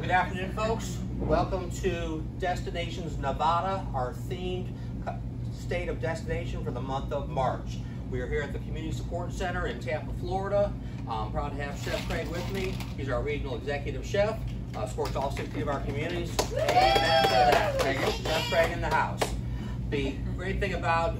Good afternoon, folks. Welcome to Destinations Nevada, our themed state of destination for the month of March. We are here at the Community Support Center in Tampa, Florida. I'm proud to have Chef Craig with me. He's our regional executive chef, supports all 60 of our communities. Amen to that. Chef Craig in the house. The great thing about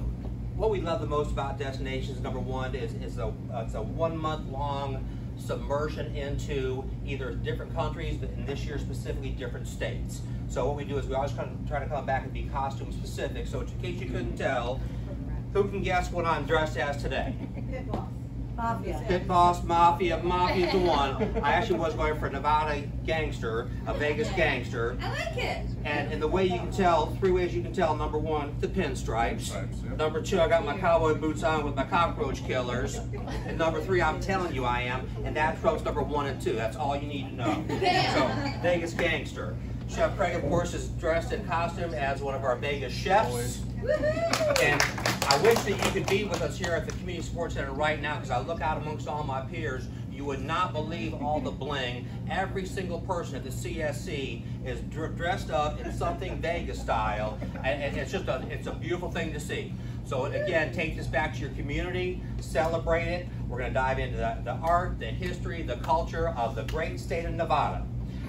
what we love the most about Destinations, number one, is it's a 1 month long submersion into either different countries, but in this year specifically different states. So what we do is we always try to come back and be costume specific. So in case you couldn't tell, who can guess what I'm dressed as today? Pit Boss. Mafia. Pit Boss, Mafia's the one. I actually was going for a Nevada gangster, a Vegas gangster. I like it. And in the way you can tell, 3 ways you can tell. Number one, the pinstripes. Number two, I got my cowboy boots on with my cockroach killers. And number three, I'm telling you I am. And that trumps number 1 and 2. That's all you need to know. So, Vegas gangster. Chef Craig, of course, is dressed in costume as one of our Vegas chefs. And I wish that you could be with us here at the Community Support Center right now, because I look out amongst all my peers, you would not believe all the bling. Every single person at the CSC is dressed up in something Vegas style, and it's just it's a beautiful thing to see. So again, take this back to your community, celebrate it. We're going to dive into the art, the history, the culture of the great state of Nevada.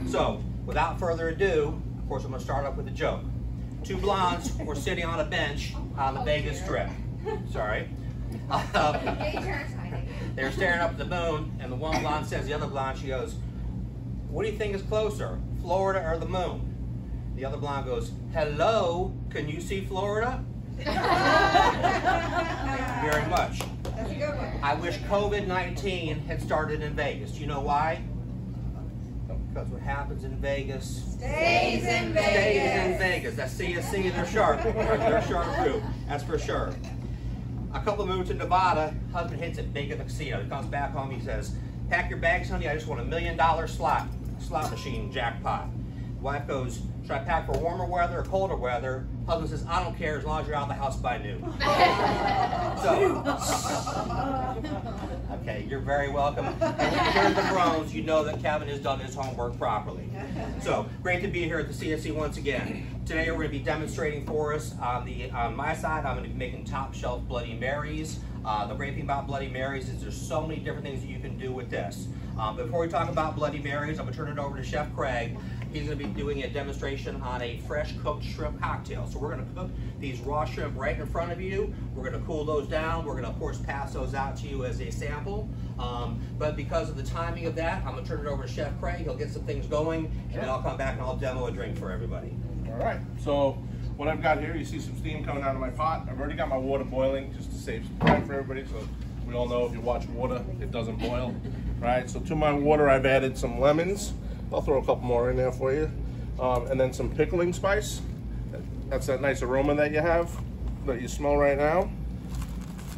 So without further ado, of course, I'm going to start off with a joke. 2 blondes were sitting on a bench on the Vegas Strip. Sorry. They were staring up at the moon, and the one blonde says to the other blonde, she goes, "What do you think is closer, Florida or the moon?" The other blonde goes, "Hello, can you see Florida?" Very much. That's a good one. I wish COVID-19 had started in Vegas. Do you know why? Because what happens in Vegas Stays in Vegas. stays in Vegas. That's CSC, they're sharp. They're a sharp group, that's for sure. A couple of moves in Nevada, husband hits it big in the casino. He comes back home, he says, "Pack your bags, honey, I just won $1 million slot machine jackpot." Wife goes, "Should I pack for warmer weather or colder weather?" Husband says, "I don't care as long as you're out of the house by noon." Okay, you're very welcome. And when you hear the groans, you know that Kevin has done his homework properly. So, great to be here at the CSC once again. Today we're going to be demonstrating for us on my side, I'm going to be making top shelf Bloody Marys. The great thing about Bloody Marys is there's so many different things that you can do with this. Before we talk about Bloody Marys, I'm going to turn it over to Chef Craig. He's going to be doing a demonstration on a fresh cooked shrimp cocktail. So we're going to cook these raw shrimp right in front of you. We're going to cool those down. We're going to, of course, pass those out to you as a sample. But because of the timing of that, I'm going to turn it over to Chef Craig. He'll get some things going, and then I'll come back and I'll demo a drink for everybody. All right, so what I've got here, you see some steam coming out of my pot. I've already got my water boiling just to save some time for everybody. So we all know if you watch water, it doesn't boil. All right, so to my water, I've added some lemons. I'll throw a couple more in there for you. And then some pickling spice. That's that nice aroma that you have, that you smell right now.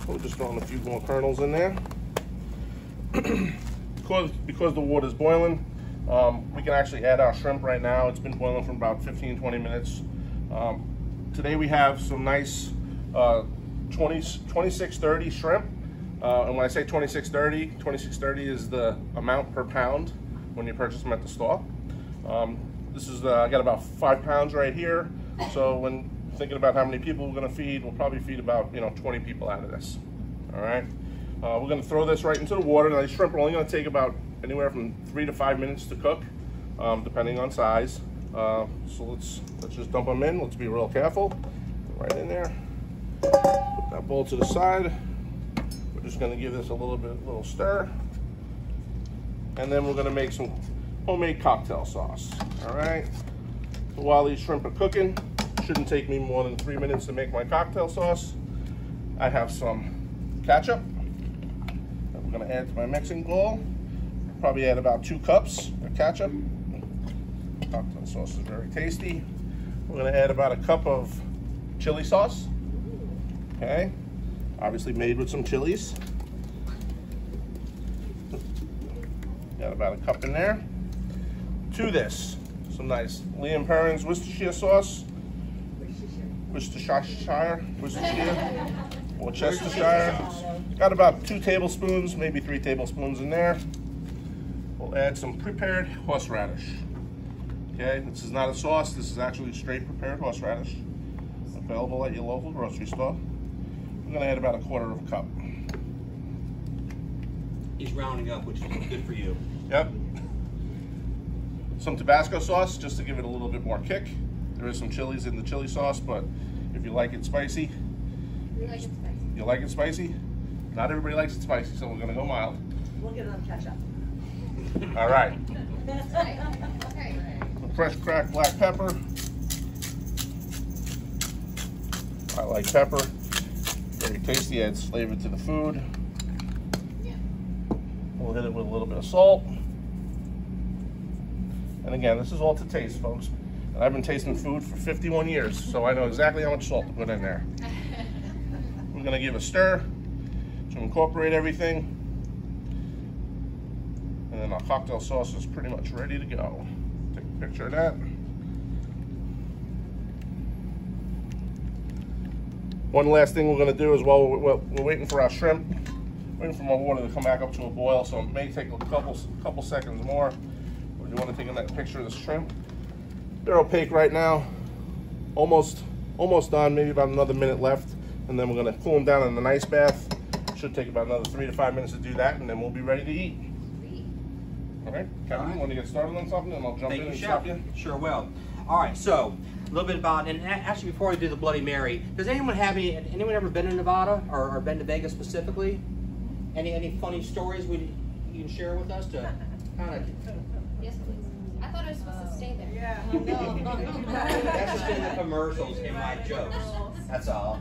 We're just throwing a few more kernels in there. because the water's boiling, we can actually add our shrimp right now. It's been boiling for about 15-20 minutes. Today we have some nice 2630 shrimp. And when I say 2630 is the amount per pound when you purchase them at the store. This is, I got about 5 pounds right here. So when thinking about how many people we're gonna feed, we'll probably feed about 20 people out of this. All right. We're gonna throw this right into the water. Now these shrimp are only gonna take about anywhere from 3 to 5 minutes to cook, depending on size. So let's just dump them in. Let's be real careful. Right in there. Put that bowl to the side. We're just gonna give this a little stir. And then we're gonna make some homemade cocktail sauce. All right. So while these shrimp are cooking, shouldn't take me more than 3 minutes to make my cocktail sauce. I have some ketchup that we're gonna add to my mixing bowl. Probably add about 2 cups of ketchup. Cocktail sauce is very tasty. We're gonna add about a cup of chili sauce. Okay, obviously made with some chilies. Got about a cup in there. To this, some nice Liam Perrins Worcestershire sauce. Worcestershire, or Chestershire. Got about 2 tablespoons, maybe 3 tablespoons in there. We'll add some prepared horseradish. Okay, this is not a sauce. This is actually straight prepared horseradish, available at your local grocery store. I'm gonna add about a quarter of a cup. He's rounding up, which is good for you. Yep. Some Tabasco sauce, just to give it a little bit more kick. There is some chilies in the chili sauce, but if you like it spicy, We like it spicy. you like it spicy? Not everybody likes it spicy, so we're gonna go mild. We'll get them ketchup. All right. Okay. Some fresh cracked black pepper. I like pepper. Very tasty, adds flavor to the food. We'll hit it with a little bit of salt. And again, this is all to taste, folks. And I've been tasting food for 51 years, so I know exactly how much salt to put in there. We're gonna give a stir to incorporate everything. And then our cocktail sauce is pretty much ready to go. Take a picture of that. One last thing we're gonna do is while we're waiting for our shrimp, waiting for my water to come back up to a boil, so it may take a couple seconds more. We want to take a picture of the shrimp. They're opaque right now, almost done, maybe about another minute left, and then we're going to cool them down in an ice bath. Should take about another 3 to 5 minutes to do that, and then we'll be ready to eat. All right, Kevin, you want to get started on something, and I'll jump in and stop you? Sure will. All right, so a little bit about, and actually before we do the Bloody Mary, does anyone ever been to Nevada or been to Vegas specifically? Any funny stories you can share with us to kind of? Yes, please. I thought I was supposed to stay there. Yeah. Oh, no. That's just in the commercials in my jokes. That's all.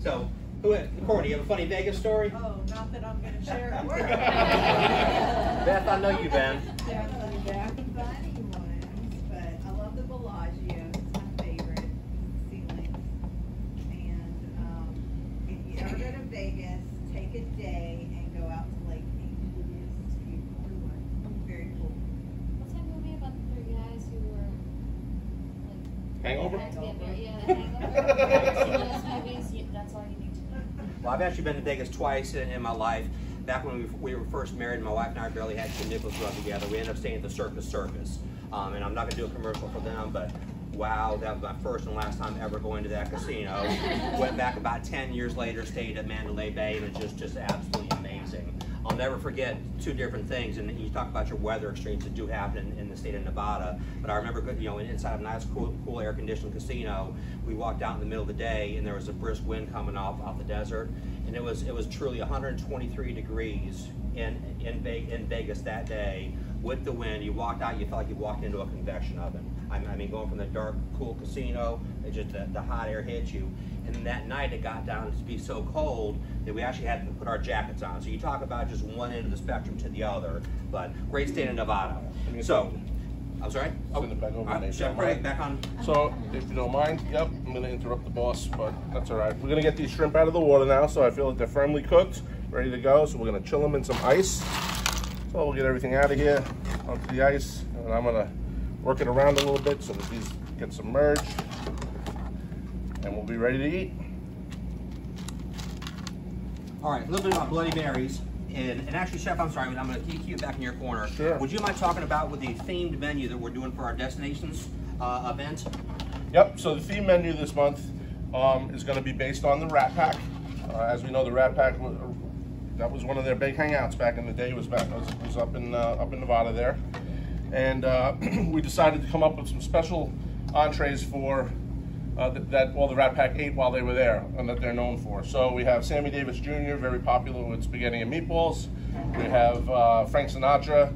So, Courtney, you have a funny Vegas story? Oh, not that I'm going to share it. Beth, I know you, Ben. Yeah, funny ones, but I love the Bellagio. It's my favorite ceiling. And if you ever go to Vegas, take a day and go out to Lake Mead. It's beautiful. Very cool. What's that movie about the three guys who were like Hangover? Yeah, Hangover. Those movies, that's all you need to know. Well, I've actually been to Vegas twice in my life. Back when we were first married, my wife and I barely had 2 nickels rubbed together. We ended up staying at the Circus. And I'm not going to do a commercial for them, but wow, that was my first and last time ever going to that casino. Went back about 10 years later, stayed at Mandalay Bay, and it's just absolutely amazing. I'll never forget 2 different things, and you talk about your weather extremes that do happen in the state of Nevada. But I remember, inside of a nice, cool air-conditioned casino, we walked out in the middle of the day, and there was a brisk wind coming off the desert, and it was truly 123 degrees in Vegas that day with the wind. You walked out, you felt like you walked into a convection oven. I mean, going from the dark, cool casino, it just the hot air hit you. And then that night it got down to be so cold that we actually had to put our jackets on. So you talk about just one end of the spectrum to the other, but great state of Nevada. So, I'm sorry? Send it back over, Nate. Chef Craig, back on. So, if you don't mind, yep, I'm going to interrupt the boss, but that's all right. We're going to get these shrimp out of the water now, so I feel like they're firmly cooked, ready to go. So we're going to chill them in some ice. So we'll get everything out of here onto the ice, and I'm going to work it around a little bit so that these get submerged, and we'll be ready to eat. All right, a little bit about Bloody Marys. And actually, Chef, I'm sorry, I'm going to keep you back in your corner. Sure. Would you mind talking about with the themed menu that we're doing for our Destinations event? Yep, so the theme menu this month is going to be based on the Rat Pack. As we know, the Rat Pack, that was one of their big hangouts back in the day. It was up in Nevada there. And we decided to come up with some special entrees for that all the Rat Pack ate while they were there and that they're known for. So we have Sammy Davis Jr., very popular with spaghetti and meatballs. We have Frank Sinatra,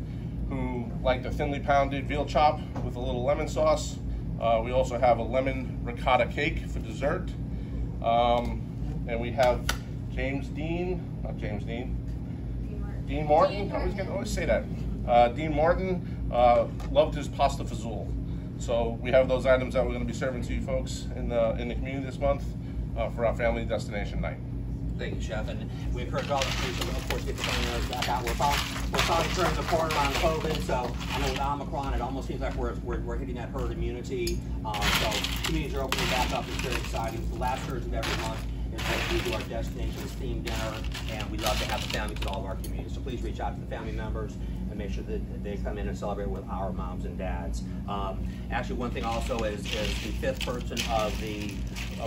who liked a thinly pounded veal chop with a little lemon sauce. We also have a lemon ricotta cake for dessert. And we have Dean Martin, I always say that. Dean Martin loved his pasta fazool. So we have those items that we're going to be serving to you folks in the community this month for our family destination night. Thank you, Chef. And we encourage all the students to, of course, get the family back out. We're finally turning the corner on COVID, so I know with Omicron, it almost seems like we're hitting that herd immunity. So communities are opening back up. It's very exciting. It's the last Thursday of every month is when we do our Destinations themed dinner, and we love to have the families in all of our communities. So please reach out to the family members and make sure that they come in and celebrate with our moms and dads. Actually, one thing also is the fifth person of the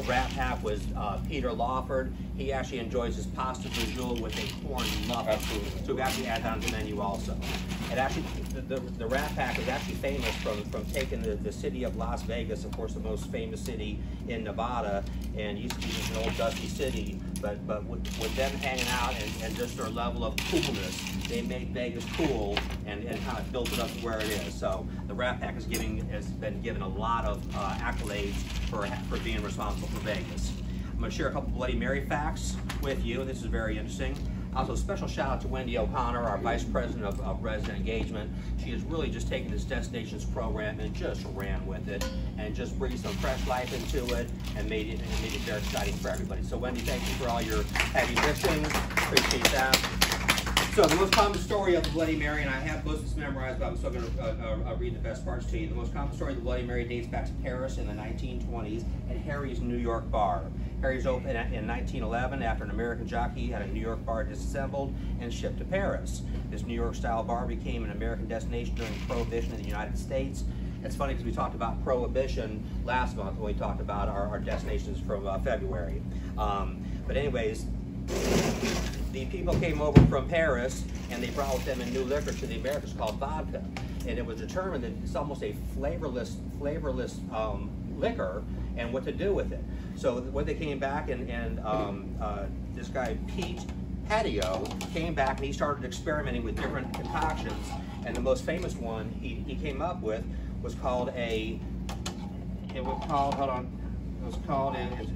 Rat Pack was Peter Lawford. He actually enjoys his pasta fagioli with a corn muffin. Absolutely. So we actually add that on the menu also. And actually, the Rat Pack is actually famous from taking the city of Las Vegas, of course, the most famous city in Nevada, and used to be just an old dusty city. But with them hanging out and just their level of coolness, they made Vegas cool and kind of built it up to where it is. So the Rat Pack has been given a lot of accolades for being responsible for Vegas. I'm going to share a couple Bloody Mary facts with you. This is very interesting. Also, a special shout out to Wendy O'Connor, our Vice President of Resident Engagement. She has really just taken this Destinations program and just ran with it and just breathed some fresh life into it and made it very exciting for everybody. So Wendy, thank you for all your heavy lifting. Appreciate that. So the most common story of the Bloody Mary, and I have most of this memorized, but I'm still going to read the best parts to you. The most common story of the Bloody Mary dates back to Paris in the 1920s at Harry's New York bar. Harry's opened in 1911 after an American jockey had a New York bar disassembled and shipped to Paris. This New York-style bar became an American destination during Prohibition in the United States. It's funny because we talked about Prohibition last month when we talked about our destinations from February. But anyways, the people came over from Paris and they brought with them a new liquor to the Americans called vodka. And it was determined that it's almost a flavorless liquor and what to do with it. So when they came back and this guy Pete Patio came back and he started experimenting with different concoctions, and the most famous one he came up with was called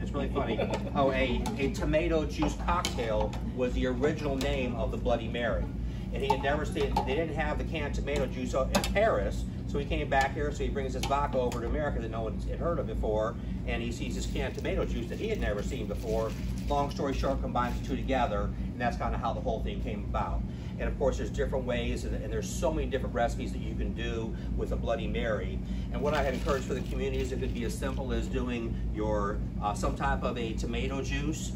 it's really funny. Oh, a tomato juice cocktail was the original name of the Bloody Mary. And he had never seen, they didn't have the canned tomato juice in Paris, so he came back here, so he brings his vodka over to America that no one had heard of before, and he sees this canned tomato juice that he had never seen before. Long story short, combines the two together, and that's kind of how the whole thing came about. And of course, there's different ways, and there's so many different recipes that you can do with a Bloody Mary. And what I had encouraged for the community is it could be as simple as doing your some type of a tomato juice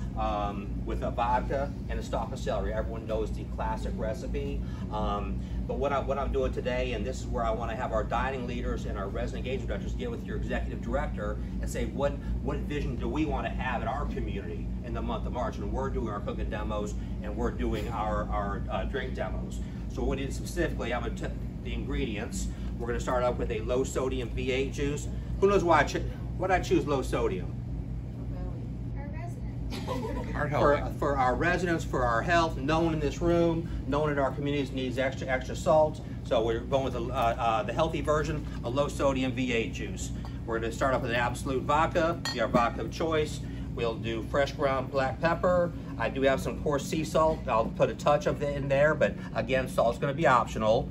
with a vodka and a stalk of celery. Everyone knows the classic recipe. But what I'm doing today, and this is where I want to have our dining leaders and our resident engagement directors get with your executive director and say what vision do we want to have in our community in the month of March. And we're doing our cooking demos and we're doing our drink demos. So what we did specifically, I'm going to the ingredients. We're going to start out with a low sodium V8 juice. Who knows why I choose low sodium? Our residents. For our residents, for our health. No one in this room, no one in our communities needs extra salt. So we're going with the healthy version, a low sodium V8 juice. We're going to start off with an Absolute vodka, our vodka of choice. We'll do fresh ground black pepper. I do have some coarse sea salt. I'll put a touch of it in there, but again, salt's going to be optional.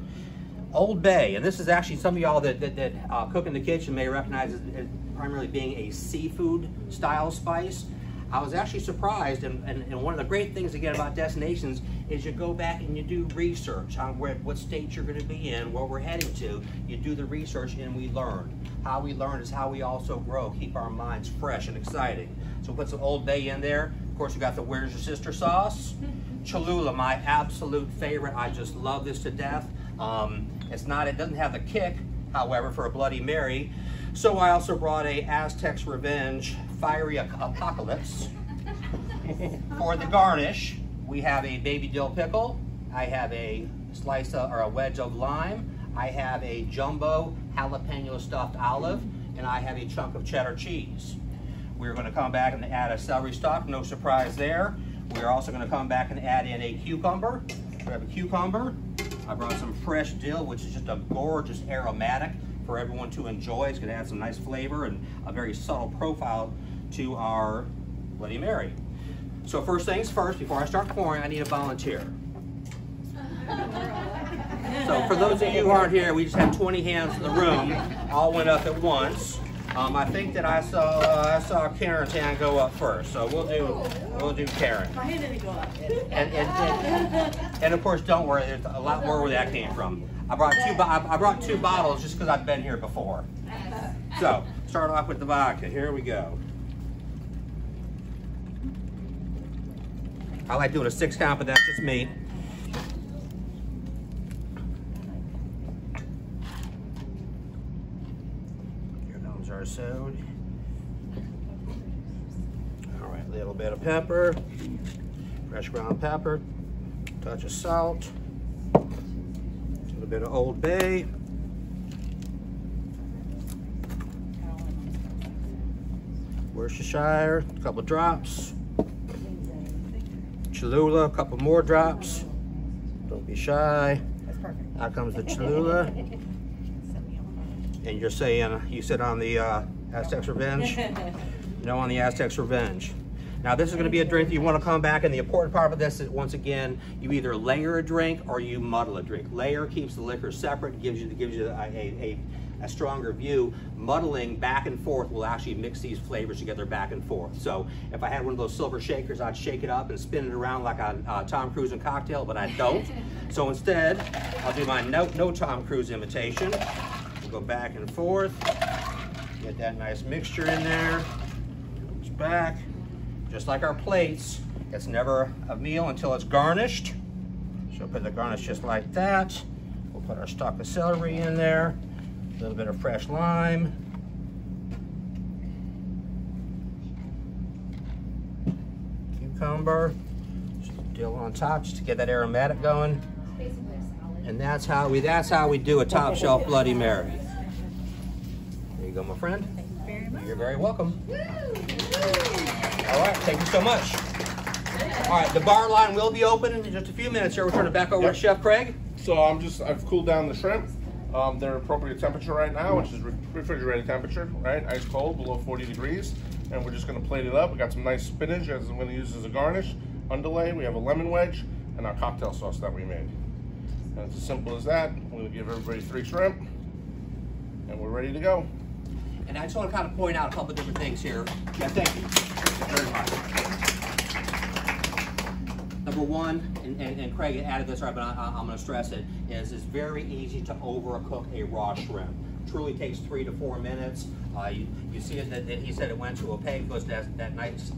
Old Bay, and this is actually some of y'all that cook in the kitchen may recognize as primarily being a seafood style spice. I was actually surprised, and one of the great things again about destinations is you go back and you do research on what state you're going to be in, where we're heading to. You do the research and we learn. How we learn is how we also grow, keep our minds fresh and exciting. So put some Old Bay in there. Of course, we got the Where's Your Sister sauce. Cholula, my absolute favorite. I just love this to death. It doesn't have the kick, however, for a Bloody Mary. So I also brought a Aztec's Revenge Fiery Apocalypse. For the garnish, we have a baby dill pickle. I have a a wedge of lime. I have a jumbo jalapeno stuffed olive, and I have a chunk of cheddar cheese. We're going to come back and add a celery stalk, no surprise there. We're also going to come back and add in a cucumber. We have a cucumber. I brought some fresh dill, which is just a gorgeous aromatic for everyone to enjoy. It's going to add some nice flavor and a very subtle profile to our Bloody Mary. So first things first, before I start pouring, I need a volunteer. So for those of you who aren't here, we just had 20 hands in the room, all went up at once. I think that I saw Karen's hand go up first, so we'll do Karen. My hand didn't go up. And of course, don't worry, there's a lot more where that came from. I brought two bottles just because I've been here before. So start off with the vodka. Here we go. I like doing a 6 count, but that's just me. our soda. All right, a little bit of pepper, fresh ground pepper, touch of salt, a little bit of Old Bay. Worcestershire, a couple drops. Cholula, a couple more drops. Don't be shy. That's perfect. Out comes the Cholula. And you're saying, you said on the Aztecs Revenge? No on the Aztecs Revenge. Now this is going to be a drink that you want to come back, and the important part of this is, once again, you either layer a drink or you muddle a drink. Layer keeps the liquor separate, gives you a stronger view. Muddling back and forth will actually mix these flavors together back and forth. So if I had one of those silver shakers, I'd shake it up and spin it around like a Tom Cruise and cocktail, but I don't. So instead, I'll do my no Tom Cruise imitation. We'll go back and forth, get that nice mixture in there. Goes back. Just like our plates, it's never a meal until it's garnished. So we'll put the garnish just like that. We'll put our stalk of celery in there, a little bit of fresh lime. Cucumber, some dill on top just to get that aromatic going. Basically a salad. And that's how we do a top shelf Bloody Mary. There you go, my friend. Thank you very much. You're very welcome. All right, thank you so much. All right, the bar line will be open in just a few minutes here. We'll turn it back over to Chef Craig. So I've cooled down the shrimp. They're appropriate temperature right now, which is refrigerated temperature, right? Ice cold, below 40 degrees. And we're just gonna plate it up. We got some nice spinach as I'm gonna use as a garnish. Underlay, we have a lemon wedge, and our cocktail sauce that we made. And it's as simple as that. We're gonna give everybody 3 shrimp, and we're ready to go. And I just want to kind of point out a couple of different things here. Yeah, thank you very much. Number one, and Craig added this right, but I'm going to stress it, is it's very easy to overcook a raw shrimp. Truly takes 3 to 4 minutes. You see it that he said it went to opaque, goes to that nice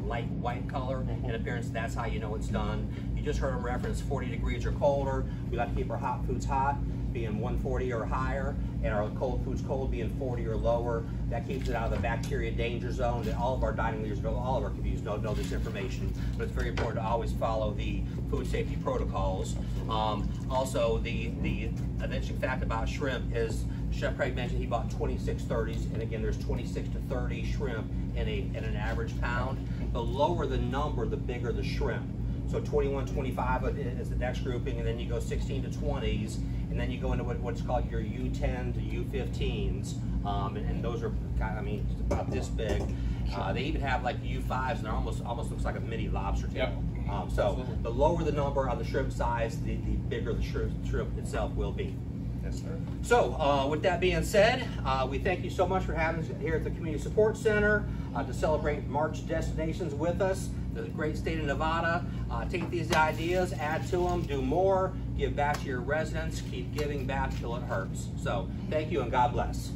light white color in appearance. That's how you know it's done. You just heard him reference 40 degrees or colder. We like to keep our hot foods hot, being 140 or higher, and our cold foods cold, being 40 or lower. That keeps it out of the bacteria danger zone. And all of our dining leaders, all of our communities know this information, but it's very important to always follow the food safety protocols. Also, the interesting fact about shrimp is Chef Craig mentioned he bought 26 30s, and again, there's 26 to 30 shrimp in an average pound. The lower the number, the bigger the shrimp. So 21, 25 is the next grouping, and then you go 16 to 20s, and then you go into what's called your U10 to U15s, and those are, I mean, about this big. They even have like U5s, and they're almost looks like a mini lobster tail. Yep. So the lower the number on the shrimp size, the bigger the shrimp itself will be. Yes, sir. So, with that being said, we thank you so much for having us here at the Community Support Center to celebrate March destinations with us. The great state of Nevada. Take these ideas, add to them, do more, give back to your residents, keep giving back till it hurts. So, thank you and God bless.